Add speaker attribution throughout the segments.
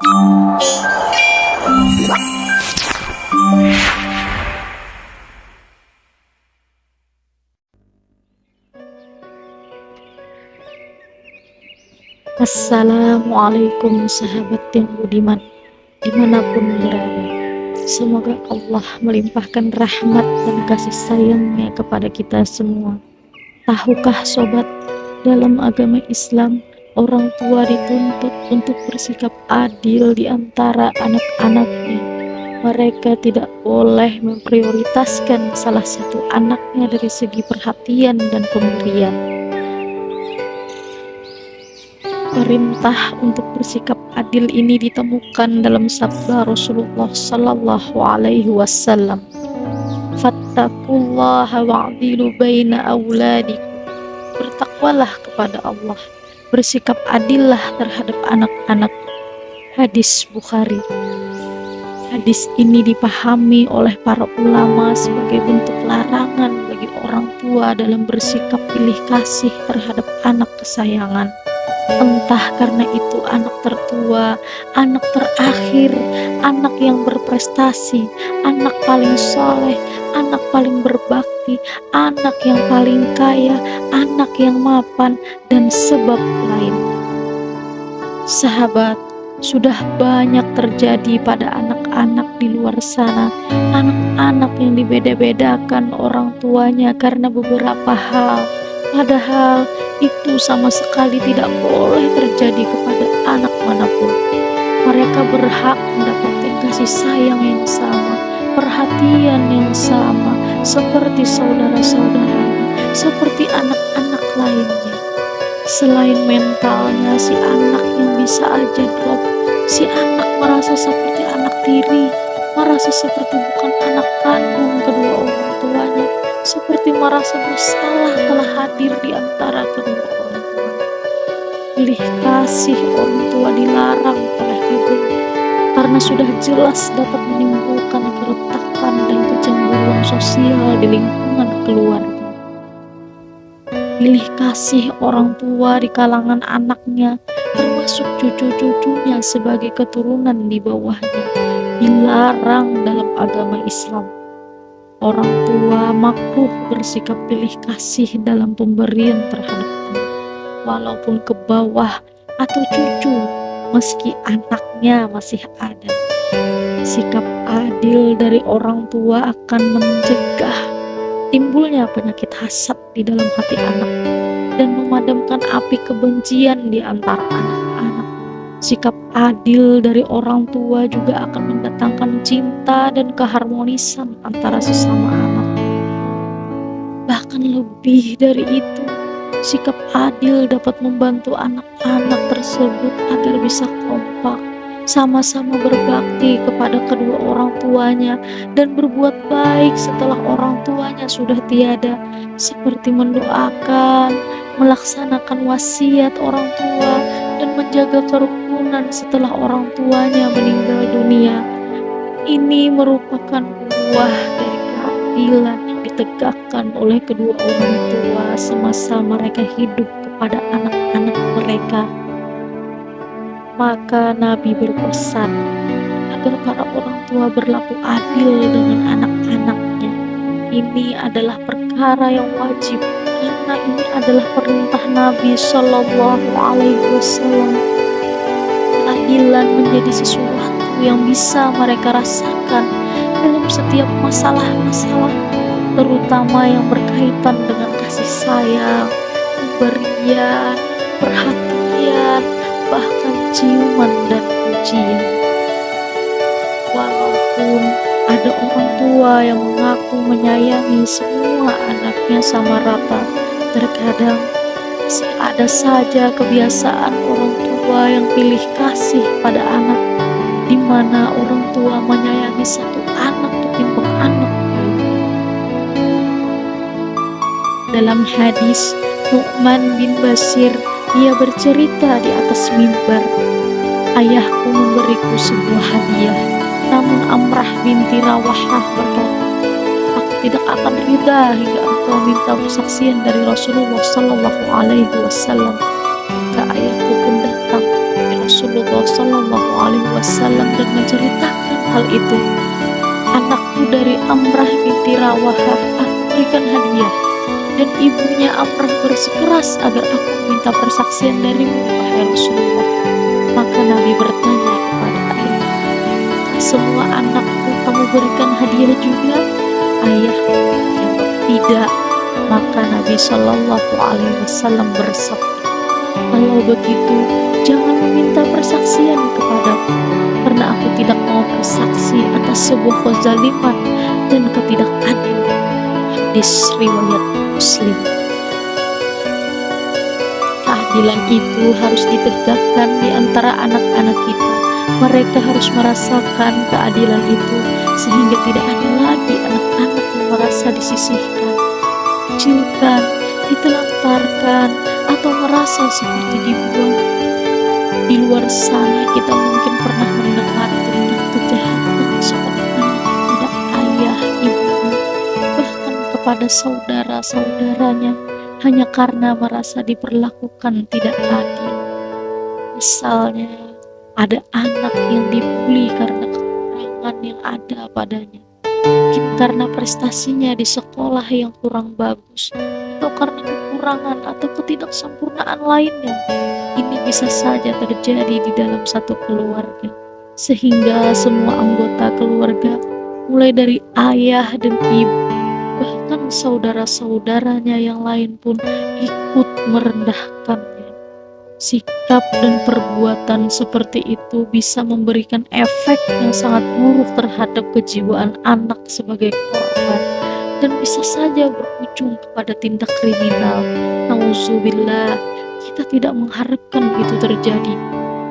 Speaker 1: Assalamualaikum sahabat yang budiman, dimanapun berada. Semoga Allah melimpahkan rahmat dan kasih sayangnya kepada kita semua. Tahukah sobat, dalam agama Islam, orang tua dituntut untuk bersikap adil di antara anak-anaknya. Mereka tidak boleh memprioritaskan salah satu anaknya dari segi perhatian dan pemberian. Perintah untuk bersikap adil ini ditemukan dalam sabda Rasulullah Sallallahu Alaihi Wasallam. Fattaqullaha wa'dilu baina auladikum. Bertakwalah kepada Allah, bersikap adillah terhadap anak-anak. Hadis Bukhari. Hadis ini dipahami oleh para ulama sebagai bentuk larangan bagi orang tua dalam bersikap pilih kasih terhadap anak kesayangan. Entah karena itu anak tertua, anak terakhir, anak yang berprestasi, anak paling soleh, anak paling berbakti, anak yang paling kaya, anak yang mapan, dan sebab lain. Sahabat, sudah banyak terjadi pada anak-anak di luar sana, anak-anak yang dibeda-bedakan orang tuanya karena beberapa hal. Padahal itu sama sekali tidak boleh terjadi kepada anak manapun. Mereka berhak mendapatkan kasih sayang yang sama, perhatian yang sama, seperti saudara-saudaranya, seperti anak-anak lainnya. Selain mentalnya, si anak yang bisa aja drop, si anak merasa seperti anak tiri, merasa seperti bukan anak kandung kedua orang tuanya, seperti merasa bersalah telah hadir di antara kedua orang tua. Pilih kasih orang tua dilarang oleh agama karena sudah jelas dapat menimbulkan keretakan dan kecemburuan sosial di lingkungan keluarga. Pilih kasih orang tua di kalangan anaknya, termasuk cucu-cucunya sebagai keturunan di bawahnya, dilarang dalam agama Islam. Orang tua makruh bersikap pilih kasih dalam pemberian terhadap anak, walaupun ke bawah atau cucu, meski anaknya masih ada. Sikap adil dari orang tua akan mencegah timbulnya penyakit hasad di dalam hati anak dan memadamkan api kebencian di antara anak-anak. Sikap adil dari orang tua juga akan mendatangkan cinta dan keharmonisan antara sesama anak. Bahkan lebih dari itu, sikap adil dapat membantu anak-anak tersebut agar bisa kompak, sama-sama berbakti kepada kedua orang tuanya dan berbuat baik setelah orang tuanya sudah tiada, seperti mendoakan, melaksanakan wasiat orang tua, dan menjaga kerukunan setelah orang tuanya meninggal dunia. Ini merupakan buah dari keadilan yang ditegakkan oleh kedua orang tua semasa mereka hidup kepada anak-anak mereka. Maka Nabi berpesan agar para orang tua berlaku adil dengan anak-anaknya. Ini adalah perkara yang wajib, karena ini adalah perintah Nabi Shallallahu Alaihi Wasallam. Keadilan menjadi sesuatu yang bisa mereka rasakan dalam setiap masalah-masalah, terutama yang berkaitan dengan kasih sayang, pemberian, perhatian, bahkan ciuman dan pujian. Walaupun ada orang tua yang mengaku menyayangi semua anaknya sama rata, terkadang masih ada saja kebiasaan orang tua yang pilih kasih pada anak, di mana orang tua menyayangi satu anak ketimbang anak lain. Dalam hadis Nu'man bin Bashir, dia bercerita di atas mimbar, ayahku memberiku sebuah hadiah, namun Amrah binti Rawahah berkata, aku tidak akan ridha hingga engkau minta persaksian dari Rasulullah Sallallahu Alaihi Wasallam. Maka ayahku pun datang, ya Rasulullah, Rasulullah Shallallahu Alaihi Wasallam dan menceritakan hal itu. Anakku dari Amrah binti Rawahah aku berikan hadiah, dan ibunya Amrah bersikeras agar aku meminta persaksian darimu, wahai Rasulullah. Maka Nabi bertanya kepada ayah, semua anakku kamu berikan hadiah juga? Ayah menjawab, tidak. Maka Nabi Shallallahu Alaihi Wasallam bersabda, kalau begitu jangan meminta persaksian kepadaku, karena aku tidak mau bersaksi atas sebuah kezaliman dan ketidakadilan. Hadis riwayat Muslim. Keadilan itu harus ditegakkan di antara anak-anak kita. Mereka harus merasakan keadilan itu, sehingga tidak ada lagi anak-anak yang merasa disisihkan, dikucilkan, ditelantarkan, atau merasa seperti dibuang. Di luar sana kita mungkin pernah mendengar tindak kejahatan seorang anak kepada ayah, ibunya, bahkan kepada saudara-saudaranya, hanya karena merasa diperlakukan tidak adil. Misalnya, ada anak yang dibuli karena kekurangan yang ada padanya, mungkin karena prestasinya di sekolah yang kurang bagus, atau karena kekurangan atau ketidaksempurnaan lainnya. Ini bisa saja terjadi di dalam satu keluarga, sehingga semua anggota keluarga, mulai dari ayah dan ibu, bahkan saudara-saudaranya yang lain pun ikut merendahkannya. Sikap dan perbuatan seperti itu bisa memberikan efek yang sangat buruk terhadap kejiwaan anak sebagai korban, dan bisa saja berujung kepada tindak kriminal. Nauzubillah, kita tidak mengharapkan itu terjadi.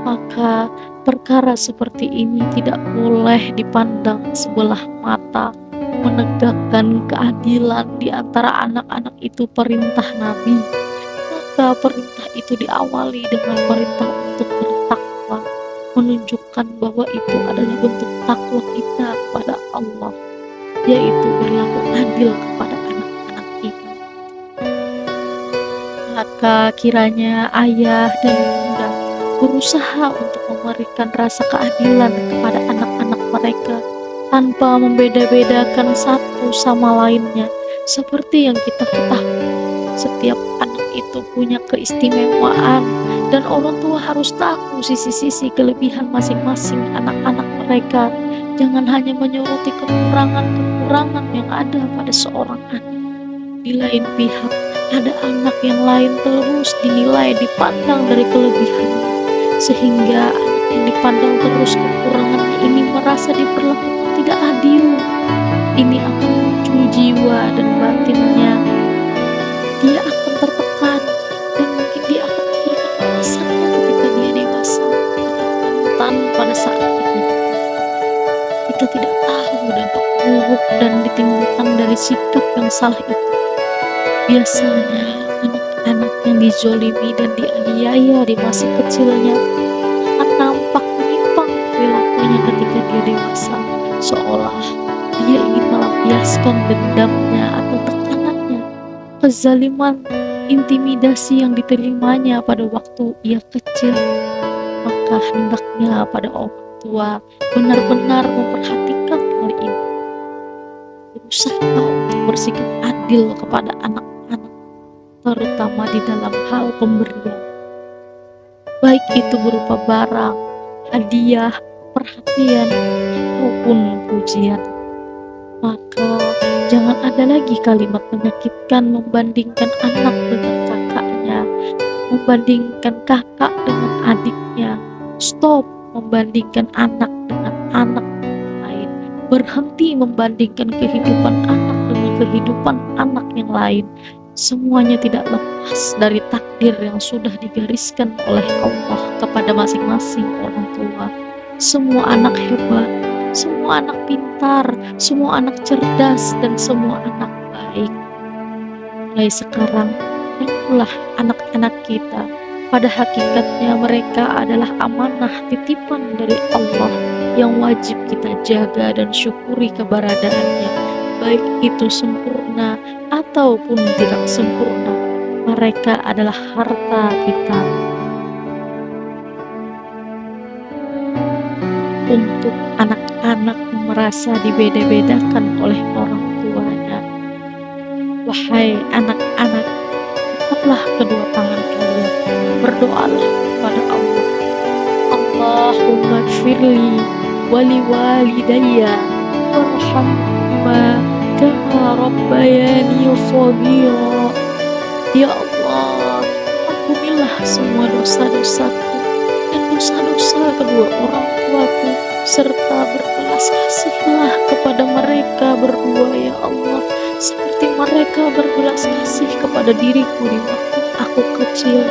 Speaker 1: Maka perkara seperti ini tidak boleh dipandang sebelah mata. Menegakkan keadilan di antara anak-anak itu perintah Nabi. Maka perintah itu diawali dengan perintah untuk bertakwa, menunjukkan bahwa itu adalah bentuk takwa kita kepada Allah, yaitu berlaku adil kepada anak-anak kita. Maka kiranya ayah dan bunda berusaha untuk memberikan rasa keadilan kepada anak-anak mereka tanpa membeda-bedakan satu sama lainnya. Seperti yang kita ketahui, setiap anak itu punya keistimewaan, dan orang tua harus tahu sisi-sisi kelebihan masing-masing anak-anak mereka. Jangan hanya menyoroti kekurangan-kekurangan yang ada pada seorang anak. Di lain pihak, ada anak yang lain terus dinilai dipandang dari kelebihannya, sehingga anak yang dipandang terus kekurangannya ini merasa diperlakukan tidak adil. Ini akan muncul jiwa dan batinnya. Dia akan tertekan, dan mungkin dia akan memberikan alasannya ketika dia dewasa atau rentan pada saat itu. Kita tidak tahu dampak buruk dan ditimbulkan dari sikap yang salah itu. Biasanya anak-anak yang dizolimi dan dianiaya di masa kecilnya akan nampak menyimpang perilakunya ketika dia dewasa, seolah dia ingin melampiaskan dendamnya atau tekanannya, kezaliman, intimidasi yang diterimanya pada waktu ia kecil. Maka hendaknya pada orang tua benar-benar memperhatikan hal ini, berusaha untuk bersikap adil kepada anak-anak, terutama di dalam hal pemberian, baik itu berupa barang, hadiah, perhatian, maupun pujian. Maka jangan ada lagi kalimat menyakitkan membandingkan anak dengan kakaknya, membandingkan kakak dengan adiknya. Stop membandingkan anak dengan anak lain. Berhenti membandingkan kehidupan anak dengan kehidupan anak yang lain. Semuanya tidak lepas dari takdir yang sudah digariskan oleh Allah kepada masing-masing orang tua. Semua anak hebat, semua anak pintar, semua anak cerdas, dan semua anak baik. Mulai sekarang, inilah anak-anak kita. Pada hakikatnya mereka adalah amanah titipan dari Allah yang wajib kita jaga dan syukuri keberadaannya, baik itu sempurna ataupun tidak sempurna. Mereka adalah harta kita. untuk anak-anak yang merasa dibeda-bedakan oleh orang tuanya. Wahai anak-anak, angkatlah kedua tangan kalian, berdoalah kepada Allah. Allahumma firli wali walidayya warhamhuma kama rabbayani shaghira. Ya Allah, ampunilah semua dosa-dosaku dan dosa-dosa kedua orang tuaku, serta berbelas kasihlah kepada mereka berdua ya Allah, seperti mereka berbelas kasih kepada diriku di waktu aku kecil.